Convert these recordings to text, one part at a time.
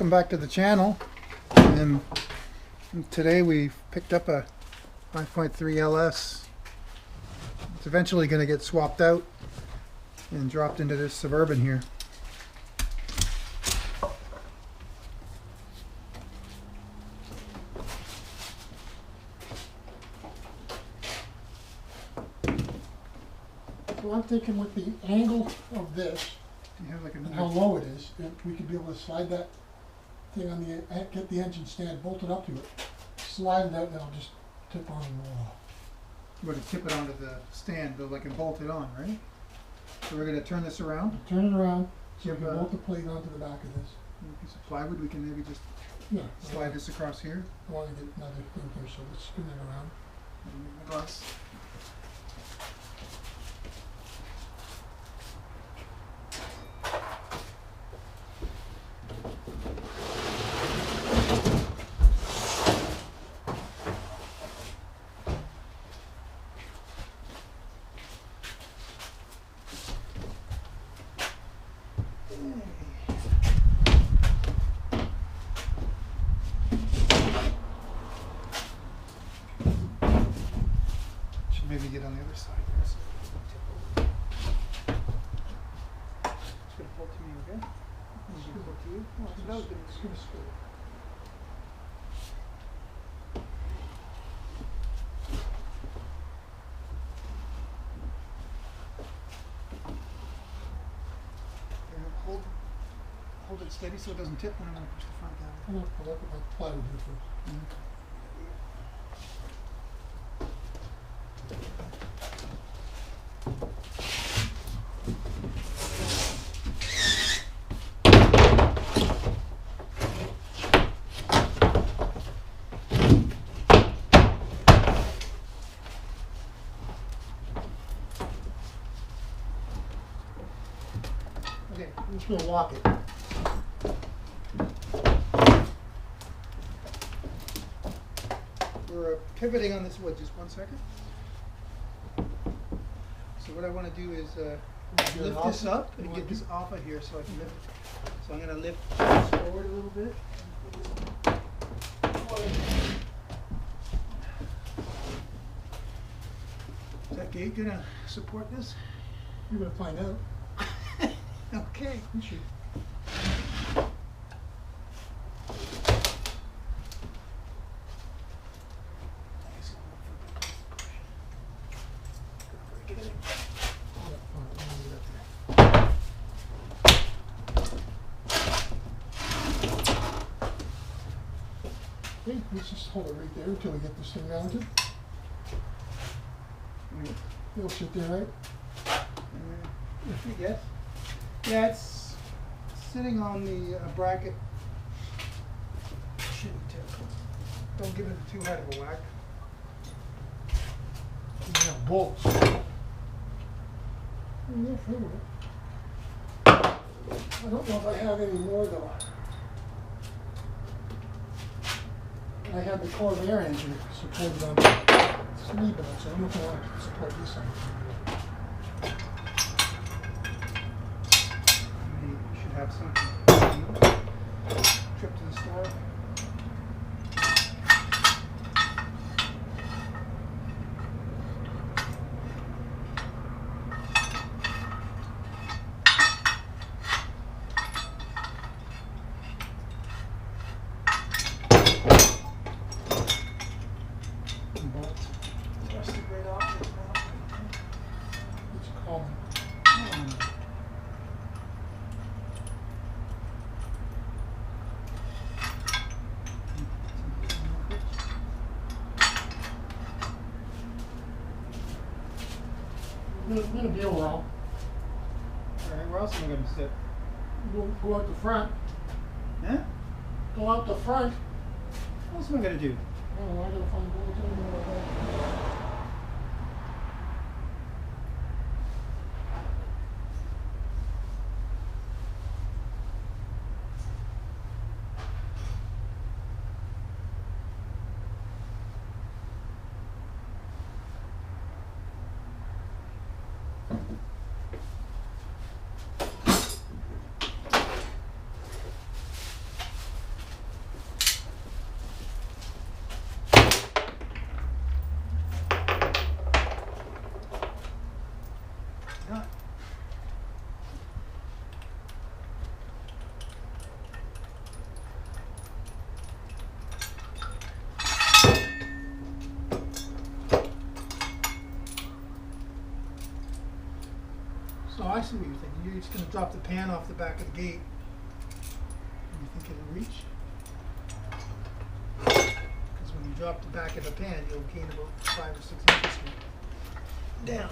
welcome back to the channel. And today we picked up a 5.3 LS. It's eventually going to get swapped out and dropped into this Suburban here. So I'm thinking with the angle of this, Do you have like a and how low it is, if we could be able to slide that thing on the, get the engine stand bolted up to it, slide it out, and it'll just tip on and roll off. We're going to tip it onto the stand, but like and bolt it on, right? So we're going to turn this around. Turn it around, so we Give can a- bolt the plate onto the back of this. A piece of plywood. We can maybe just Yeah. slide this across here. I want to get another thing here, so let's spin it around. Glass. Should maybe get on the other side here. So it's going to pull to me, okay? It's going to pull to you. Oh, that was good. It's gonna spin. Hold it steady so it doesn't tip when I'm going to push the front down. I'm gonna pull up with my plywood here first. Okay. I'm just gonna lock it. We're pivoting on this wood. Just 1 second. So what I want to do is Get it lift off? this up You and wanna get do- this off of here so I can lift it. So I'm going to lift this forward a little bit. Is that gate going to support this? You're gonna find out. Okay. You should. Okay, let's just hold it right there until we get this thing mounted. It'll sit there, right? I guess. Yeah, it's sitting on the bracket. Shouldn't tip. Don't give it too hard of a whack. We have bolts. No further. I don't know if I have any more though. I have the Corvair engine supported on the sleeve of it, so I don't know if I want to support this one. You should have something. Trip to the store. Bolts. Rusted right off it now. It's calling. It's gonna be a while. Alright, where else am I going to sit? Go out the front. Huh? Go out the front. What else am I going to do? Oh, I gotta find bolts anywhere. I see what you're thinking. You're just going to drop the pan off the back of the gate. And you think it'll reach? Because when you drop the back of the pan, you'll gain about 5 or 6 inches down.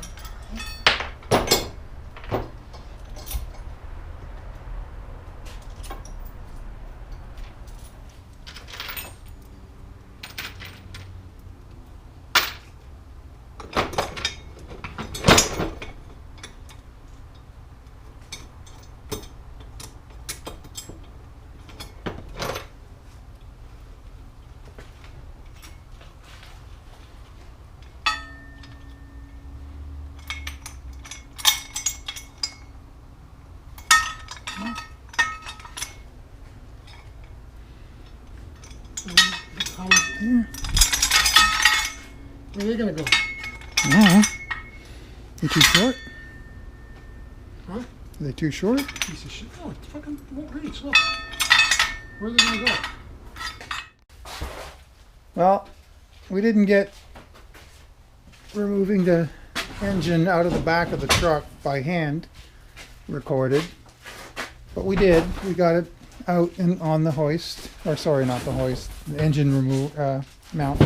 Where are they gonna go? Yeah. They're too short? Huh? Are they too short? Piece of shit. Oh, it fucking won't reach. Look. Where are they gonna go? Well, we didn't get removing the engine out of the back of the truck by hand recorded, but we did. We got it out and on the hoist, or sorry, not the hoist, the engine mount.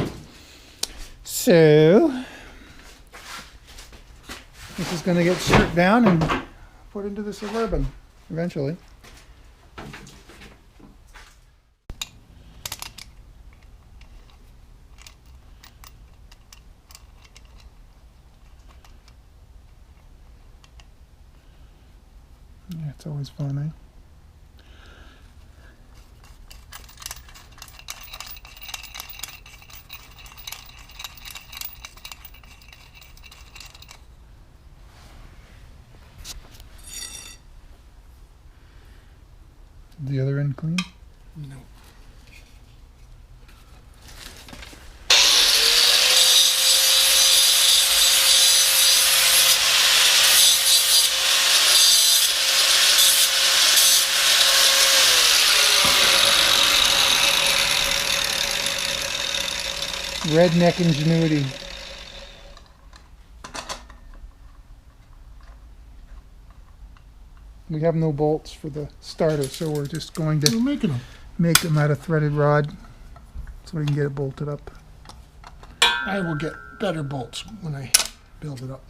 So this is going to get stripped down and put into the Suburban eventually. Yeah, it's always fun, eh? The other end clean? No. Redneck ingenuity. We have no bolts for the starter, so we're just going We're to making them. make them out of threaded rod so we can get it bolted up. I will get better bolts when I build it up.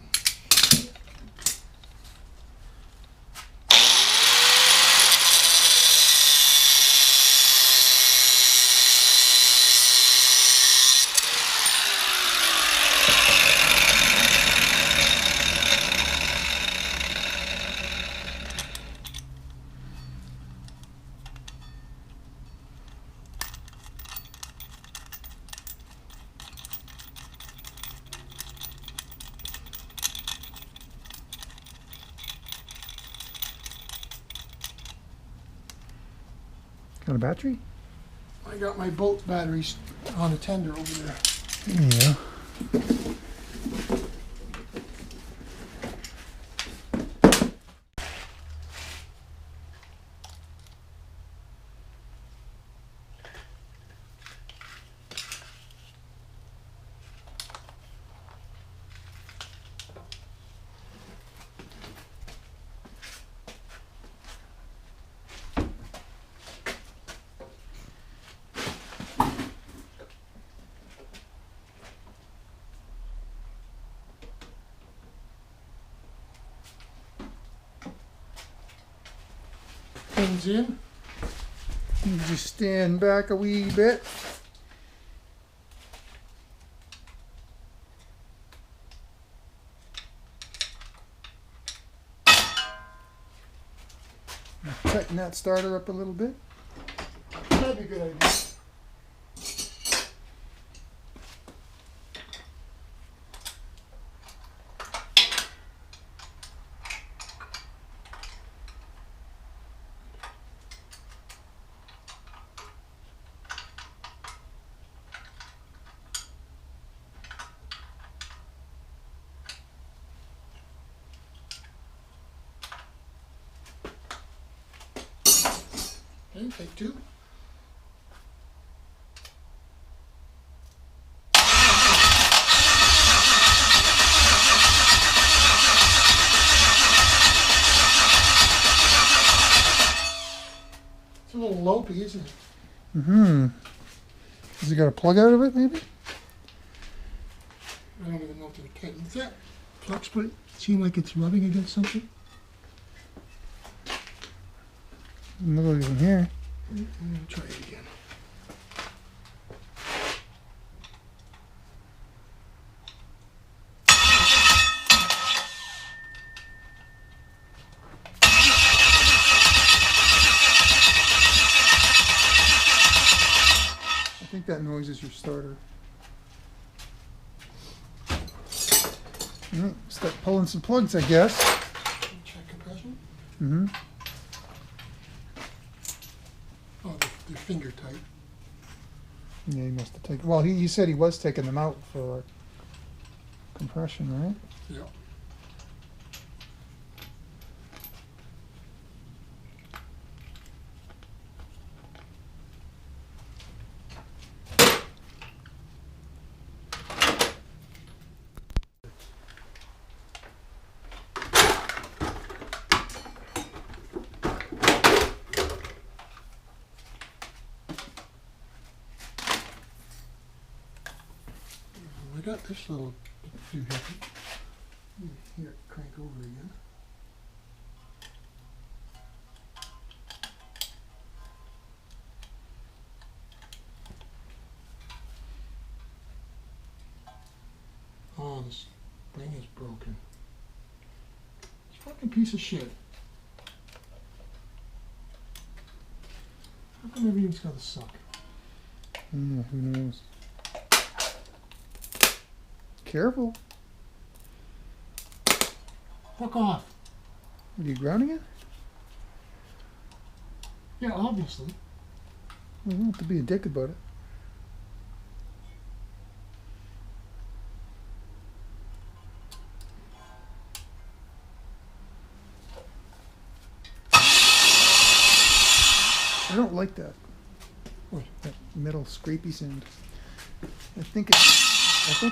Got a battery? I got my bolt batteries on a tender over there. Yeah. Pins in. You just stand back a wee bit. Tighten that starter up a little bit. That'd be a good idea. Okay, take two. ropey, isn't it? Mm-hmm. Has it got a plug out of it, maybe? I don't even know if they can. Does that plug split seem like it's rubbing against something? Look in here. I'm gonna try it again. I think that noise is your starter. Start pulling some plugs, I guess. Check compression. Mm-hmm. Oh, they're finger tight. Yeah, he must have taken. Well, he said he was taking them out for compression, right? Yeah. I got this little too heavy. Here, crank over again. Oh, this thing is broken. This fucking piece of shit. How come everything's gotta suck? Who knows? Careful. Fuck off. Are you grounding it? Yeah, obviously. You don't have to be a dick about it. I don't like that. What? That metal scrapey sound. I think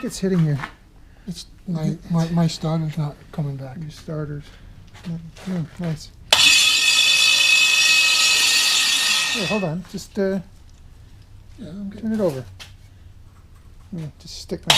it's hitting It's my starter's not coming back. your starters. Yeah, nice. Hey, hold on. Just Yeah, I'm getting. turn it over. Yeah, just stick my.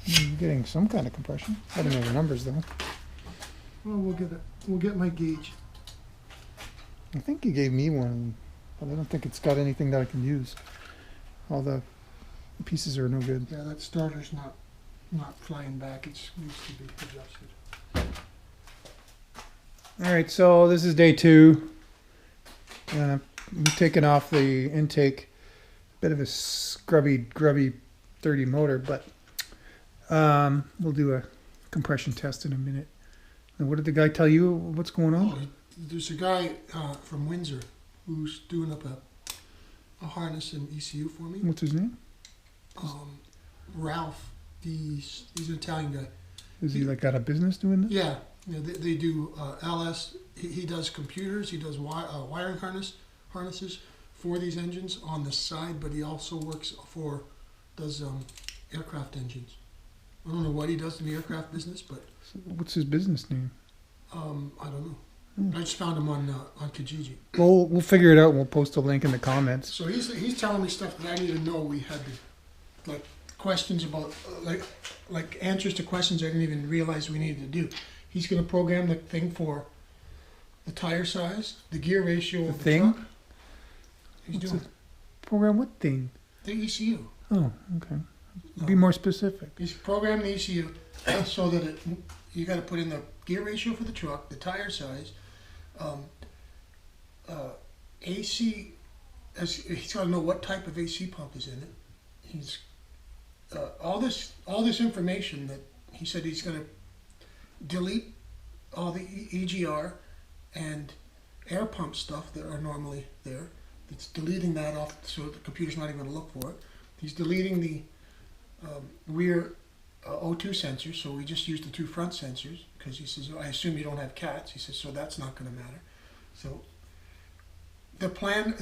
You're getting some kind of compression. I don't know the numbers though. Well, we'll get it. We'll get my gauge. I think you gave me one, but I don't think it's got anything that I can use. All the pieces are no good. Yeah, that starter's not flying back. It needs to be adjusted. All right, so this is day 2. We've taken off the intake. Bit of a scrubby, grubby, dirty motor, but we'll do a compression test in a minute. And what did the guy tell you? What's going on? Oh, there's a guy from Windsor who's doing up a harness and ECU for me. What's his name? Ralph. He's an Italian guy. Is he like got a business doing this? Yeah, they do LS. He does computers. He does wiring harnesses for these engines on the side, but he also does aircraft engines. I don't know what he does in the aircraft business, but So what's his business name? I don't know. I just found him on Kijiji. Well, we'll figure it out and we'll post a link in the comments. So he's telling me stuff that I need to know. We had to, like questions about like answers to questions I didn't even realize we needed to do. He's going to program the thing for the tire size, the gear ratio of the thing? truck. He's What's doing Program what thing? the ECU. Oh, okay. Be more specific. He's programmed the ECU so that you got to put in the gear ratio for the truck, the tire size, AC. He's got to know what type of AC pump is in it. He's all this information that he said he's going to delete all the EGR and air pump stuff that are normally there. It's deleting that off so the computer's not even going to look for it. He's deleting the rear O2 sensors, so we just used the 2 front sensors, because he says, I assume you don't have cats. He says, so that's not going to matter. So the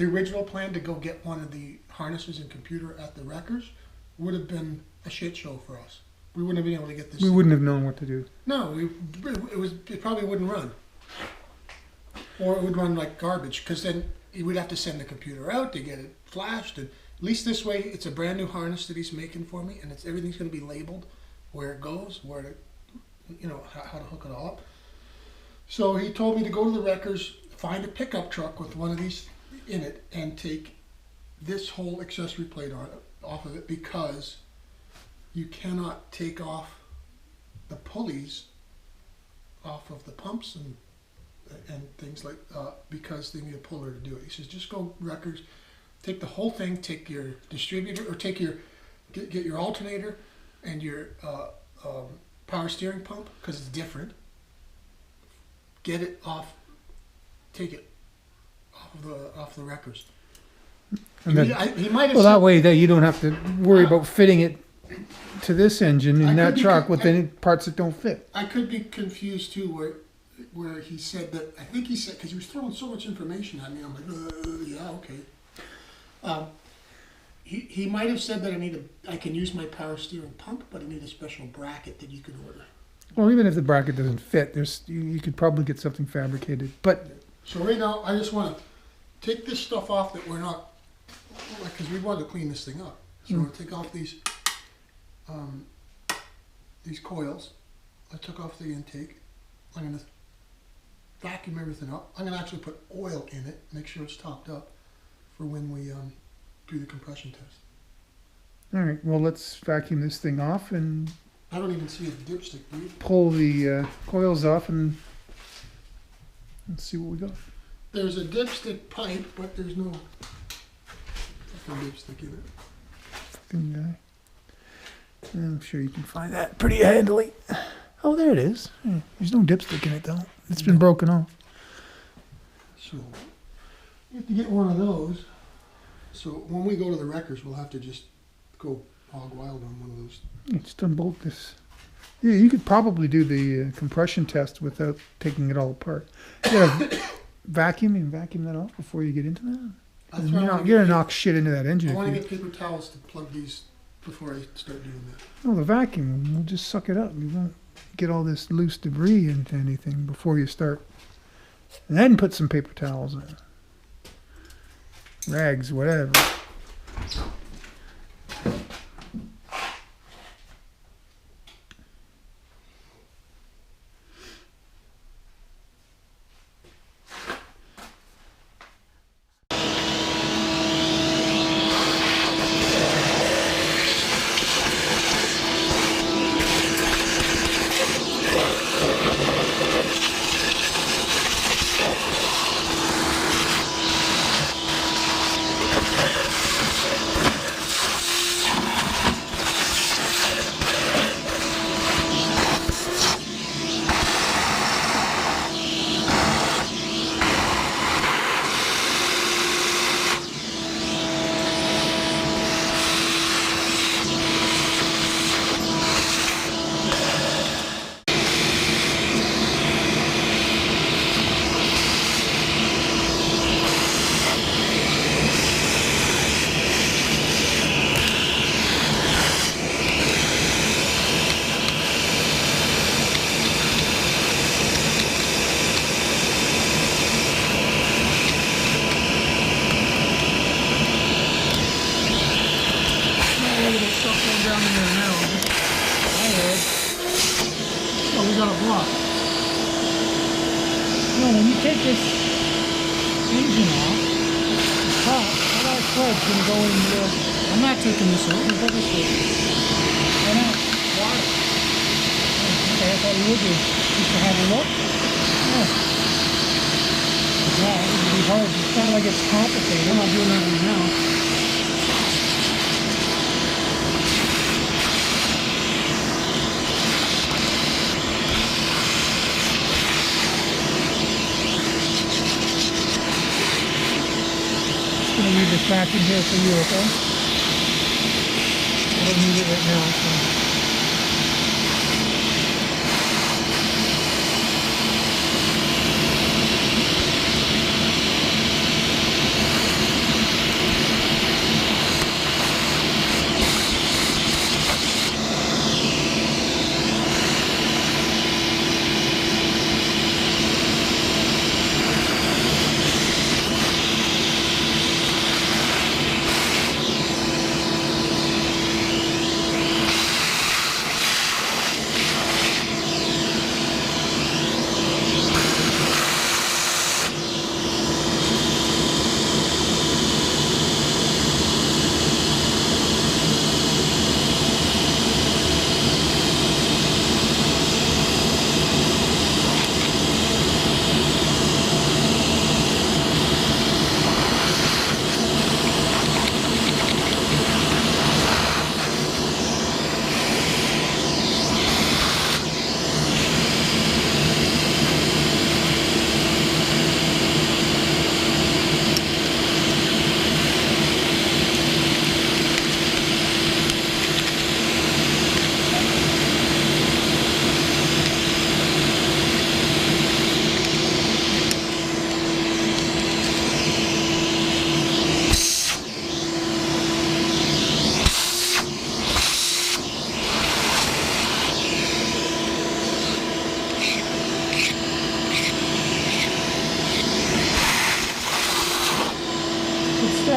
original plan to go get one of the harnesses and computer at the wreckers would have been a shit show for us. We wouldn't have been able to get this. We wouldn't have known what to do. No, it probably wouldn't run. Or it would run like garbage, because then we'd have to send the computer out to get it flashed. And at least this way, it's a brand new harness that he's making for me, and everything's going to be labeled where it goes, where to, how to hook it all up. So he told me to go to the wreckers, find a pickup truck with one of these in it, and take this whole accessory plate off of it, because you cannot take off the pulleys off of the pumps and things like because they need a puller to do it. He says, just go wreckers, take the whole thing, take your distributor, or get your alternator and your power steering pump, because it's different. Get it off, take it off the wreckers. And then, He might have well, said, that way that you don't have to worry about fitting it to this engine in that truck with any parts that don't fit. I could be confused too, where he said that, I think he said, because he was throwing so much information at me, I'm like, yeah, okay. He might have said that I can use my power steering pump, but I need a special bracket that you could order. Well, even if the bracket doesn't fit, you could probably get something fabricated. But So right now, I just want to take this stuff off that we're not, because we wanted to clean this thing up. So we're going to take off these coils. I took off the intake. I'm going to vacuum everything up. I'm going to actually put oil in it, make sure it's topped up for when we do the compression test. all right, well, let's vacuum this thing off and I don't even see a dipstick, do you? pull the coils off and let's see what we got. There's a dipstick pipe, but there's no fucking dipstick in it. Fucking guy. I'm sure you can find that pretty handily. Oh, there it is. There's no dipstick in it though. It's been broken off. So you have to get one of those. So when we go to the wreckers, we'll have to just go hog wild on one of those. Just unbolt this. Yeah, you could probably do the compression test without taking it all apart. You gotta vacuum that off before you get into that. That's You're why not gonna knock shit into that engine. I if want to you- get paper towels to plug these before I start doing that. No, the vacuum will just suck it up. You won't get all this loose debris into anything before you start. And then put some paper towels in. Rags, whatever. Oh, we got a block. No, when you take this engine off, the top, all that thread's gonna go in the. I'm not taking this off. What is this? Why not? Why? Okay, I thought you would do. Just to have a look. Yeah. Yeah, it would be hard. It's not like it's complicated. I'm not doing that right now. I'm gonna leave this back in here for you, okay? I don't need it right now, so.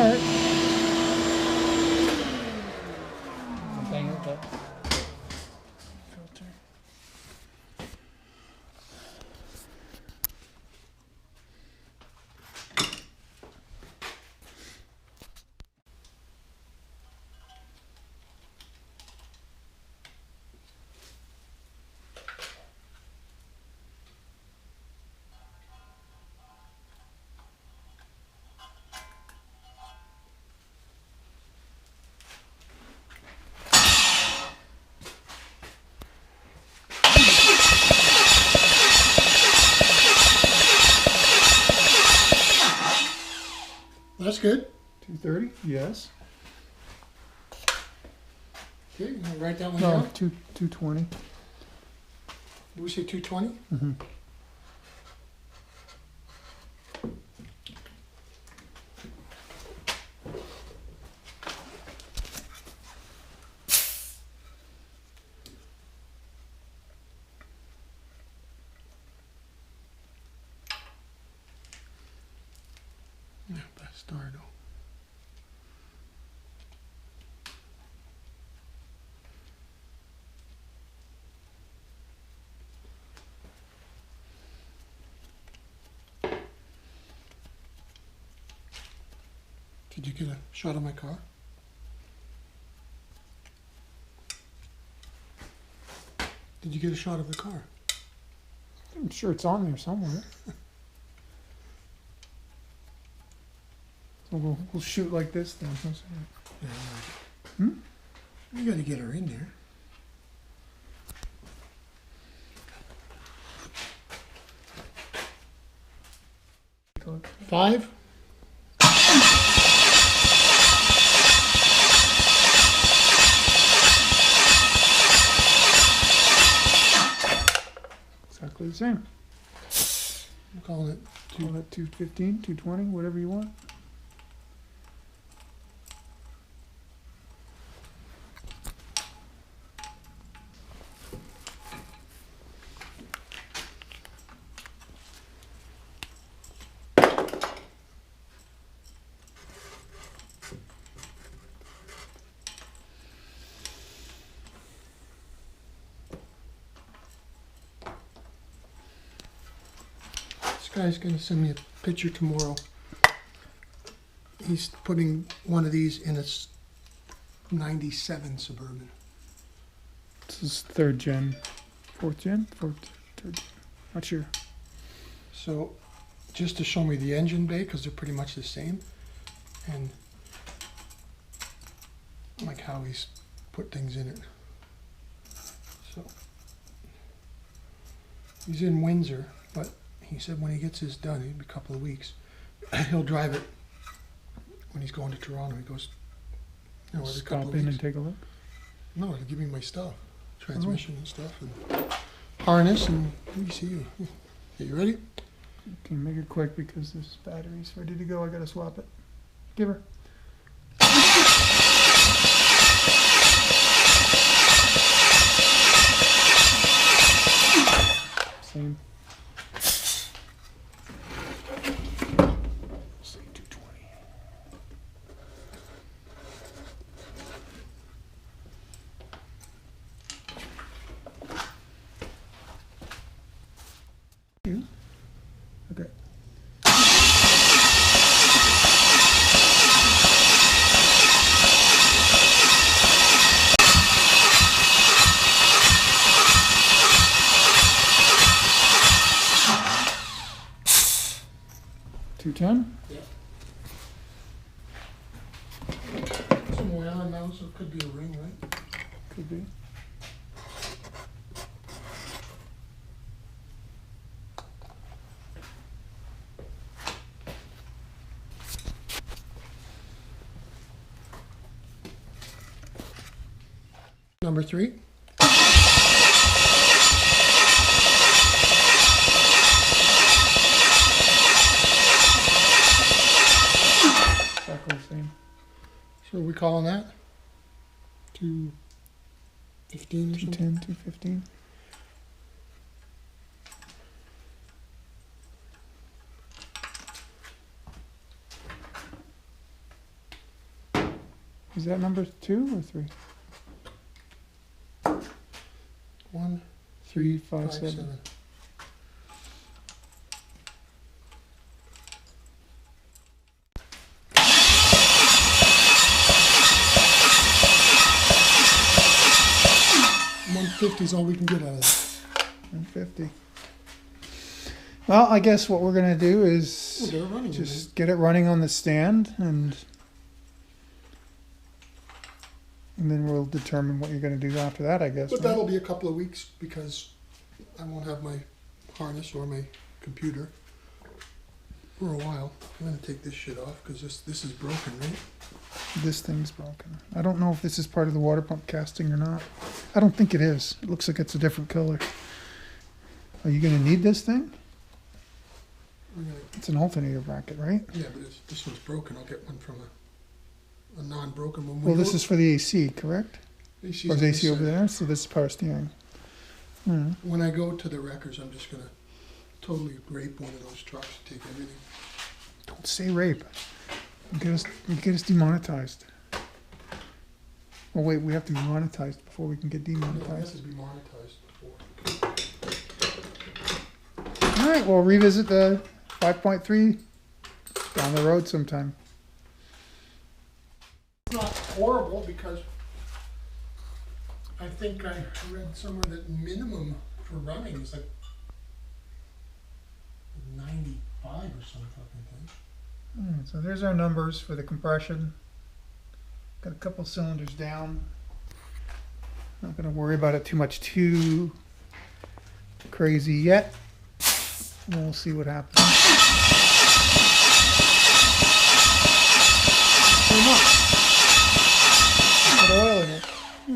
start. Bang it up. Filter. That's good. 230? Yes. Okay, you want to write that one No, down? 220. Did we say 220? Mm-hmm. Yeah, bastardo. Did you get a shot of my car? Did you get a shot of the car? I'm sure it's on there somewhere. So we'll shoot like this then. Yeah. Hmm? You got to get her in there. Five. Exactly the same. I'm calling it Call that 215, 220, whatever you want. This guy's going to send me a picture tomorrow. He's putting one of these in a 97 Suburban. This is third gen, third gen. Not sure. So, just to show me the engine bay, because they're pretty much the same, and like how he's put things in it. So, he's in Windsor, but he said when he gets this done, it'll be a couple of weeks, he'll drive it when he's going to Toronto. He goes, you know, every couple Stop of in weeks. and take a look. No, he'll give me my stuff, transmission and stuff, and harness, and let me see you. Okay, you ready? Can make it quick because this battery's ready to go. I gotta swap it. Give her. Same. Say 220. You? Okay. $210? Yeah. Some oil on now, so it could be a ring, right? Could be. Number 3. Exactly the same. So are we calling that? 215 or something? 210, 215. Is that number 2 or 3? 1, 3, 5, 5, 7. 7. $150 is all we can get out of that. 150. Well, I guess what we're gonna do Oh, is they're running. just get it running on the stand, and then we'll determine what you're gonna do after that, I guess. But right? that'll be a couple of weeks because I won't have my harness or my computer for a while. I'm gonna take this shit off because this is broken, right? This thing's broken. I don't know if this is part of the water pump casting or not. I don't think it is. It looks like it's a different color. Are you gonna need this thing? I'm gonna, It's an alternator bracket, right? yeah, but this one's broken. I'll get one from a non-broken one. Well, this is for the AC, correct? AC's Or is on AC this over side. there? So this is power steering. Hmm. When I go to the wreckers, I'm just gonna totally rape one of those trucks, take everything. Don't say rape. You get us demonetized. Oh wait, we have to be monetized before we can get No, it has demonetized. to be monetized before. All right, we'll revisit the 5.3 down the road sometime. It's not horrible because I think I read somewhere that minimum for running is like 95 or some fucking thing. So there's our numbers for the compression. Got a couple cylinders down. Not going to worry about it too crazy yet. We'll see what happens. Put oil in it.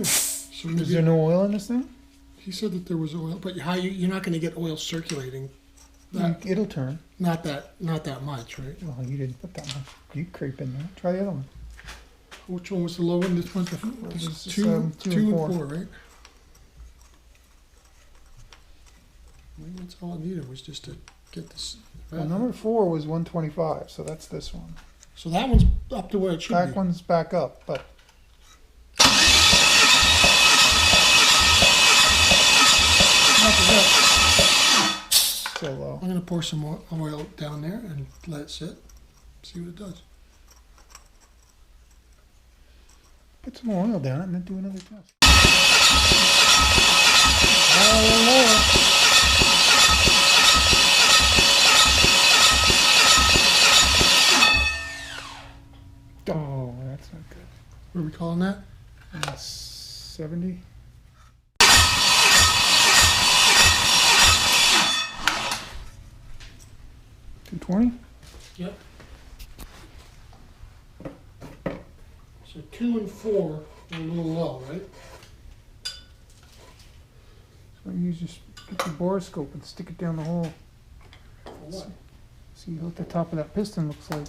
So Is maybe, there no oil in this thing? he said that there was oil, but you're not going to get oil circulating. That, It'll turn. not that much, right? Well, you didn't put that much. You creep in there. Try the other one. Which one was the low one? This one's the This is, two, 2 two and and 4. 4, right? Maybe that's all I needed was just to get this. Well, number 4 was 125, so that's this one. So that one's up to where it should Back be. one's back up, but still low. I'm gonna pour some oil down there and let it sit. See what it does. Put some more oil down it and then do another test. Oh, that's not good. What are we calling that? 70. $220. Yep. So 2 and 4 are a little low, right? So you just get your borescope and stick it down the hole. For what? See what the top of that piston looks like.